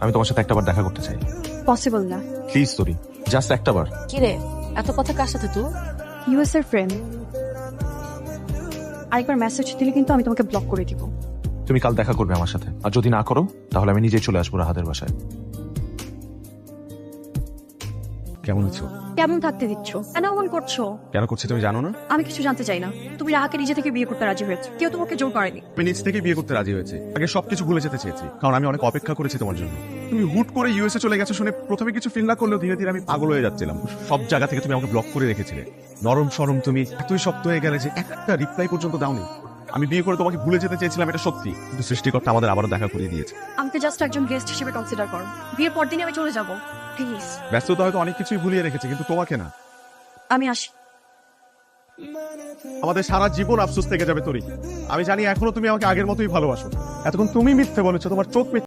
আমি তোমার সাথে একটাবার দেখা করতে চাই। পসিবল না। প্লিজ তরি, জাস্ট একটাবার। কি রে, এত কথা কার সাথে তুই? ইউএস এর ফ্রেন্ড। আরেকবার মেসেজ দিলে কিন্তু আমি তোমাকে ব্লক করে দিব। তুমি কাল দেখা করবে আমার সাথে, আর যদি না করো তাহলে আমি নিজেই চলে আসবো রাহাদের বাসায়। কেমন আছো? কেমন থাকতে দিচ্ছ? কেন এমন করছো? কেন করছি তুমি জানো না? আমি কিছু জানতে চাই না। তুমি রাহাকে নিজে থেকে বিয়ে করতে রাজি হয়েছে, কেউ তোমাকে জোর করেনি। আমি নিজ থেকে বিয়ে করতে রাজি হয়েছি। আগে সবকিছু ভুলে যেতে চেয়েছি, কারণ আমি অনেক অপেক্ষা করেছি তোমার জন্য। তুমি হুট করে ইউএসএ চলে গেছো শুনে প্রথমে কিছু ফিল না করলেও ধীরে ধীরে আমি পাগল হয়ে যাচ্ছিলাম। সব জায়গা থেকে তুমি আমাকে ব্লক করে রেখেছিলে। নরম সরম তুমি এতই শক্ত হয়ে গেলে যে একটা রিপ্লাই পর্যন্ত দাওনি। আমি বিয়ে করে তোমাকে ভুলে যেতে চেয়েছিলাম, এটা সত্যি, কিন্তু সৃষ্টিকর্তা আমাদের আবারও দেখা করিয়ে দিয়েছে। আমাকে জাস্ট একজন গেস্ট হিসেবে কনসিডার করো। বিয়ের পর দিনই আমি চলে যাব, প্লিজ। ব্যস্ততা হয়তো অনেক কিছুই ভুলিয়ে রেখেছে, কিন্তু তোমাকে না। আমি আসি। আমাদের সারা জীবন আফসোস থেকে যাবে তরি। আমি জানি এখনো তুমি আমাকে আগের মতোই ভালোবাসো। এতক্ষণ তুমি মিথ্যে বলেছো, তোমার চোখ মিথ্যে।